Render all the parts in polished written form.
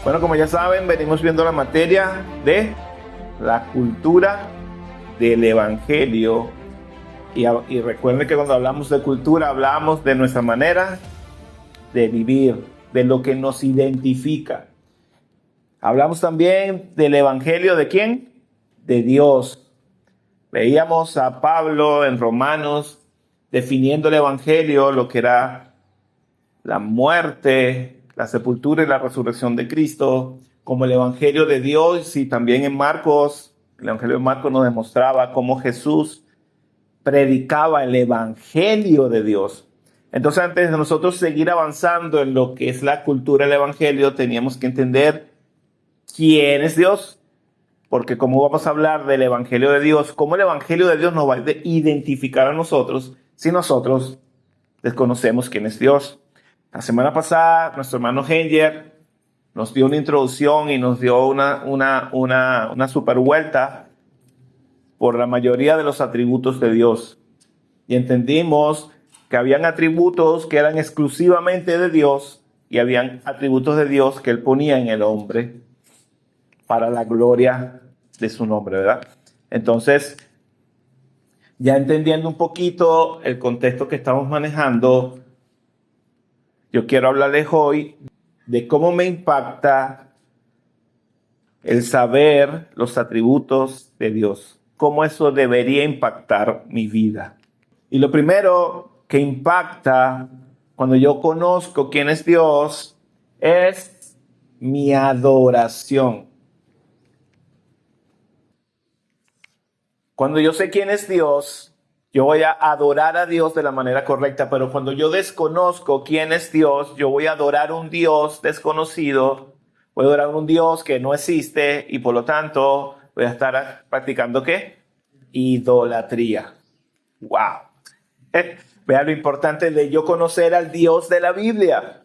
Bueno, como ya saben, venimos viendo la materia de la cultura del Evangelio. Y recuerden que cuando hablamos de cultura, hablamos de nuestra manera de vivir, de lo que nos identifica. Hablamos también del Evangelio ¿de quién? De Dios. Veíamos a Pablo en Romanos definiendo el Evangelio, lo que era la muerte, la sepultura y la resurrección de Cristo, como el Evangelio de Dios. Y también en Marcos, el Evangelio de Marcos nos demostraba cómo Jesús predicaba el Evangelio de Dios. Entonces, antes de nosotros seguir avanzando en lo que es la cultura del Evangelio, teníamos que entender quién es Dios. Porque como vamos a hablar del Evangelio de Dios, cómo el Evangelio de Dios nos va a identificar a nosotros si nosotros desconocemos quién es Dios. La semana pasada, nuestro hermano Henger nos dio una introducción y nos dio una super vuelta por la mayoría de los atributos de Dios. Y entendimos que habían atributos que eran exclusivamente de Dios y habían atributos de Dios que Él ponía en el hombre para la gloria de su nombre, ¿verdad? Entonces, ya entendiendo un poquito el contexto que estamos manejando, yo quiero hablarles hoy de cómo me impacta el saber los atributos de Dios, cómo eso debería impactar mi vida. Y lo primero que impacta cuando yo conozco quién es Dios es mi adoración. Cuando yo sé quién es Dios, yo voy a adorar a Dios de la manera correcta, pero cuando yo desconozco quién es Dios, yo voy a adorar a un Dios desconocido, voy a adorar a un Dios que no existe y por lo tanto voy a estar practicando ¿qué? Idolatría. ¡Wow! Vean lo importante de yo conocer al Dios de la Biblia,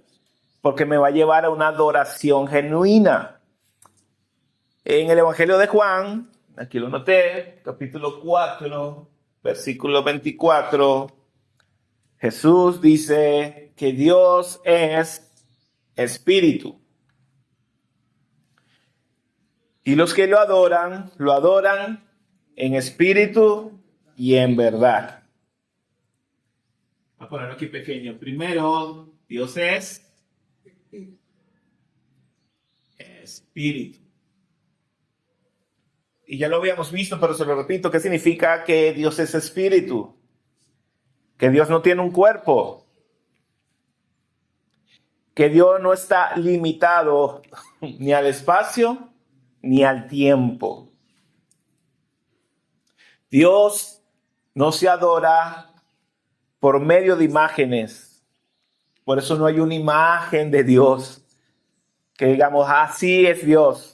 porque me va a llevar a una adoración genuina. En el Evangelio de Juan, aquí lo noté, capítulo 4, versículo 24, Jesús dice que Dios es espíritu. Y los que lo adoran en espíritu y en verdad. Voy a ponerlo aquí pequeño. Primero, Dios es espíritu. Y ya lo habíamos visto, pero se lo repito, ¿qué significa que Dios es espíritu? Que Dios no tiene un cuerpo. Que Dios no está limitado ni al espacio ni al tiempo. Dios no se adora por medio de imágenes. Por eso no hay una imagen de Dios que digamos, así es Dios.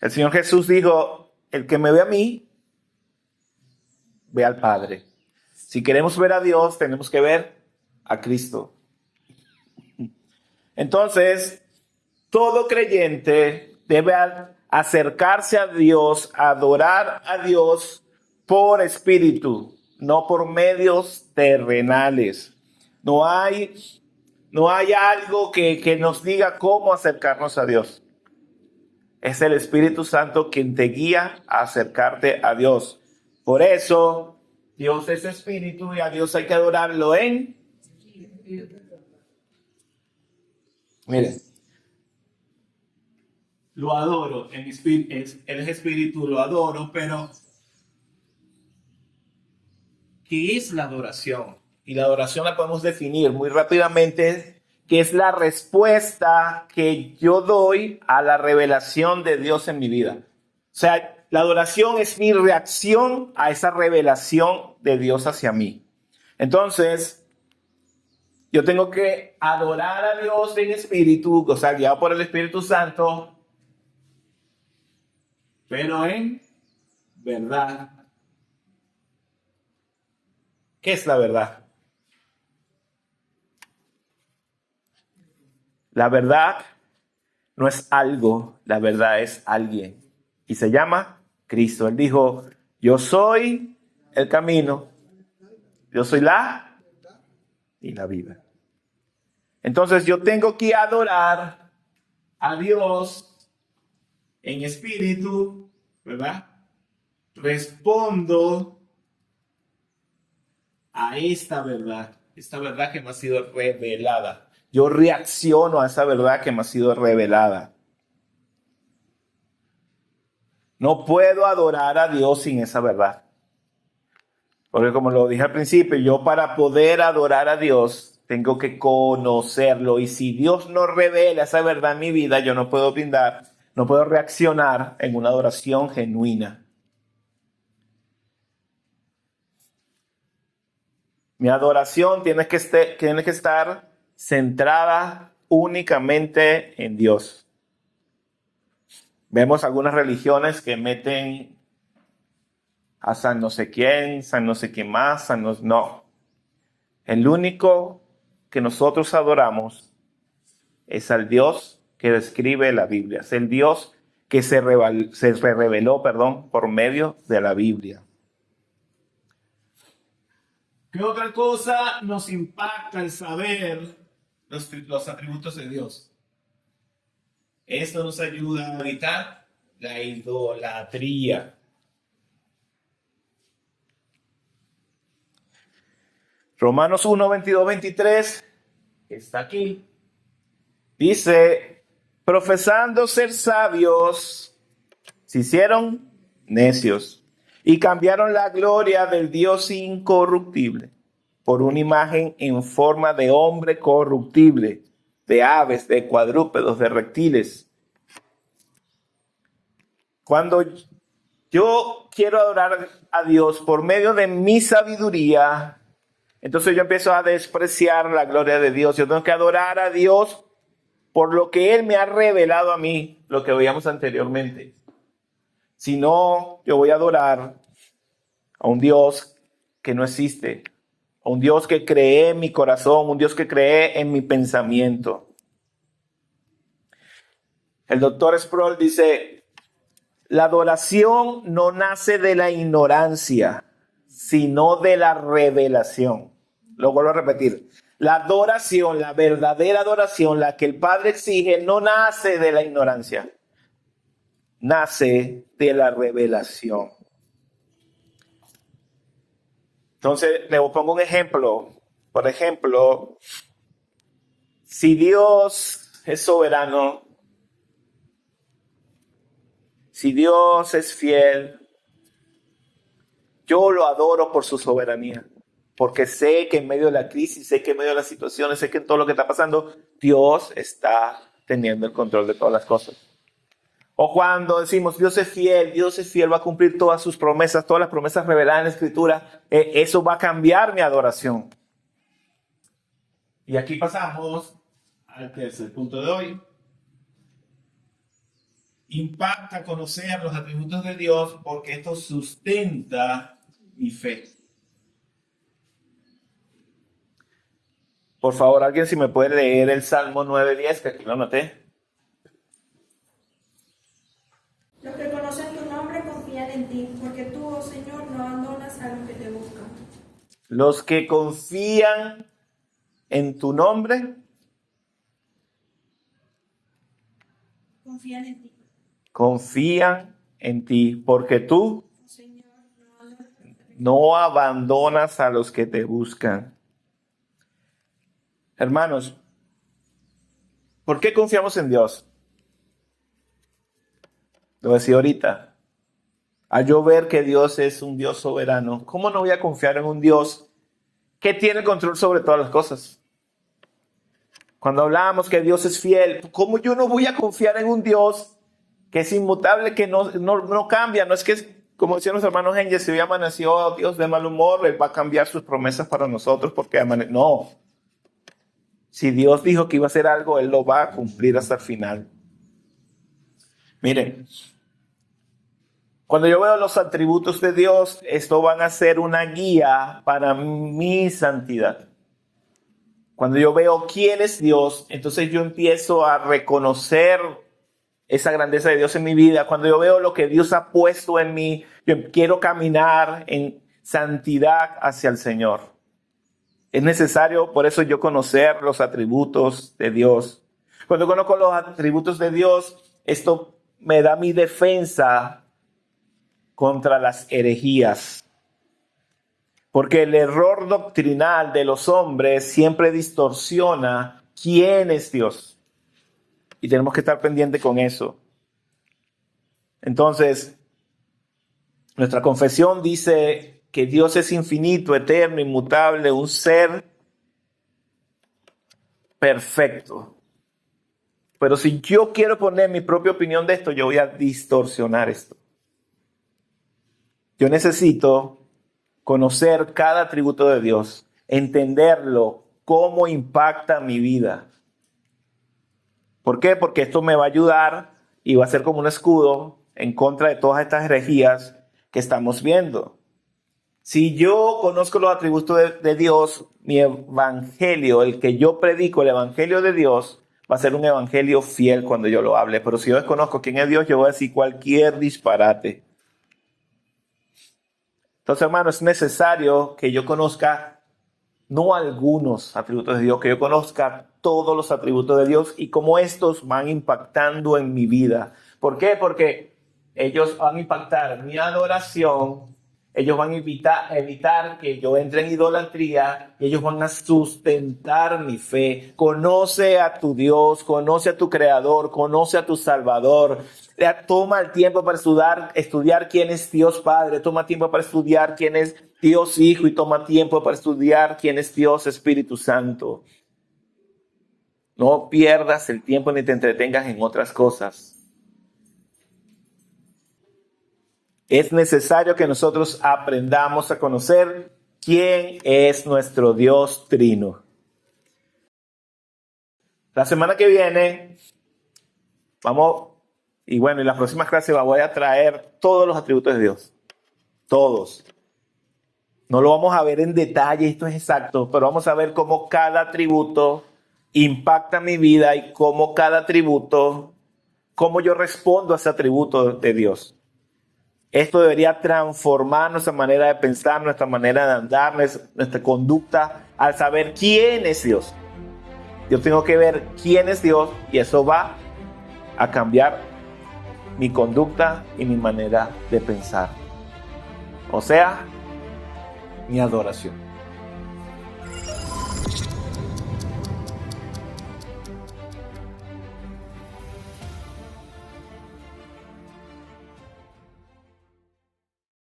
El Señor Jesús dijo, el que me ve a mí, ve al Padre. Si queremos ver a Dios, tenemos que ver a Cristo. Entonces, todo creyente debe acercarse a Dios, adorar a Dios por espíritu, no por medios terrenales. No hay algo que nos diga cómo acercarnos a Dios. Es el Espíritu Santo quien te guía a acercarte a Dios. Por eso, Dios es espíritu y a Dios hay que adorarlo en... Miren, lo adoro, Él es espíritu, lo adoro, pero ¿qué es la adoración? Y la adoración la podemos definir muy rápidamente, que es la respuesta que yo doy a la revelación de Dios en mi vida. O sea, la adoración es mi reacción a esa revelación de Dios hacia mí. Entonces, yo tengo que adorar a Dios en espíritu, o sea, guiado por el Espíritu Santo, pero en verdad. ¿Qué es la verdad? La verdad no es algo, la verdad es alguien. Y se llama Cristo. Él dijo, yo soy el camino, yo soy la y la vida. Entonces yo tengo que adorar a Dios en espíritu, ¿verdad? Respondo a esta verdad que me ha sido revelada. Yo reacciono a esa verdad que me ha sido revelada. No puedo adorar a Dios sin esa verdad. Porque como lo dije al principio, yo para poder adorar a Dios tengo que conocerlo. Y si Dios no revela esa verdad en mi vida, yo no puedo brindar, no puedo reaccionar en una adoración genuina. Mi adoración tiene que estar centrada únicamente en Dios. Vemos algunas religiones que meten a San no sé quién, San no sé quién más, no. El único que nosotros adoramos es al Dios que describe la Biblia. Es el Dios que se reveló, por medio de la Biblia. ¿Qué otra cosa nos impacta el saber los atributos de Dios? Esto nos ayuda a evitar la idolatría. Romanos 1, 22, 23, está aquí. Dice, profesando ser sabios, se hicieron necios y cambiaron la gloria del Dios incorruptible por una imagen en forma de hombre corruptible, de aves, de cuadrúpedos, de reptiles. Cuando yo quiero adorar a Dios por medio de mi sabiduría, entonces yo empiezo a despreciar la gloria de Dios. Yo tengo que adorar a Dios por lo que Él me ha revelado a mí, lo que veíamos anteriormente. Si no, yo voy a adorar a un Dios que no existe, a un Dios que creé en mi corazón, un Dios que creé en mi pensamiento. El doctor Sproul dice, la adoración no nace de la ignorancia, sino de la revelación. Lo vuelvo a repetir. La adoración, la verdadera adoración, la que el Padre exige, no nace de la ignorancia. Nace de la revelación. Entonces, le pongo un ejemplo. Por ejemplo, si Dios es soberano, si Dios es fiel, yo lo adoro por su soberanía. Porque sé que en medio de la crisis, sé que en medio de las situaciones, sé que en todo lo que está pasando, Dios está teniendo el control de todas las cosas. O cuando decimos, Dios es fiel, va a cumplir todas sus promesas, todas las promesas reveladas en la Escritura, eso va a cambiar mi adoración. Y aquí pasamos al tercer punto de hoy. Impacta conocer los atributos de Dios porque esto sustenta mi fe. Por favor, alguien si me puede leer el Salmo 9:10, que aquí lo anoté. Los que conocen tu nombre confían en ti, porque tú, oh Señor, no abandonas a los que te buscan. Los que confían en tu nombre. Confían en ti. Confían en ti, porque tú Oh Señor, no abandonas a los que te buscan. Hermanos, ¿por qué confiamos en Dios? Lo voy a decir ahorita. Al yo ver que Dios es un Dios soberano, ¿cómo no voy a confiar en un Dios que tiene control sobre todas las cosas? Cuando hablamos que Dios es fiel, ¿cómo yo no voy a confiar en un Dios que es inmutable, que no cambia? No es que, como decían los hermanos Engel, si hoy amaneció Dios de mal humor, Él va a cambiar sus promesas para nosotros porque no. Si Dios dijo que iba a hacer algo, Él lo va a cumplir hasta el final. Miren, cuando yo veo los atributos de Dios, esto van a ser una guía para mi santidad. Cuando yo veo quién es Dios, entonces yo empiezo a reconocer esa grandeza de Dios en mi vida. Cuando yo veo lo que Dios ha puesto en mí, yo quiero caminar en santidad hacia el Señor. Es necesario, por eso yo conocer los atributos de Dios. Cuando conozco los atributos de Dios, esto me da mi defensa contra las herejías. Porque el error doctrinal de los hombres siempre distorsiona quién es Dios. Y tenemos que estar pendientes con eso. Entonces, nuestra confesión dice que Dios es infinito, eterno, inmutable, un ser perfecto. Pero si yo quiero poner mi propia opinión de esto, yo voy a distorsionar esto. Yo necesito conocer cada atributo de Dios, entenderlo, cómo impacta mi vida. ¿Por qué? Porque esto me va a ayudar y va a ser como un escudo en contra de todas estas herejías que estamos viendo. Si yo conozco los atributos de Dios, mi evangelio, el que yo predico, el evangelio de Dios, va a ser un evangelio fiel cuando yo lo hable. Pero si yo desconozco quién es Dios, yo voy a decir cualquier disparate. Entonces, hermano, es necesario que yo conozca no algunos atributos de Dios, que yo conozca todos los atributos de Dios y cómo estos van impactando en mi vida. ¿Por qué? Porque ellos van a impactar mi adoración, ellos van a evitar que yo entre en idolatría y ellos van a sustentar mi fe. Conoce a tu Dios, conoce a tu Creador, conoce a tu Salvador. Toma el tiempo para estudiar quién es Dios Padre, toma tiempo para estudiar quién es Dios Hijo y toma tiempo para estudiar quién es Dios Espíritu Santo. No pierdas el tiempo ni te entretengas en otras cosas. Es necesario que nosotros aprendamos a conocer quién es nuestro Dios Trino. La semana que viene y las próximas clases voy a traer todos los atributos de Dios. Todos. No lo vamos a ver en detalle, esto es exacto, pero vamos a ver cómo cada atributo impacta mi vida y cómo yo respondo a ese atributo de Dios. Esto debería transformar nuestra manera de pensar, nuestra manera de andar, nuestra conducta, al saber quién es Dios. Yo tengo que ver quién es Dios y eso va a cambiar mi conducta y mi manera de pensar. O sea, mi adoración.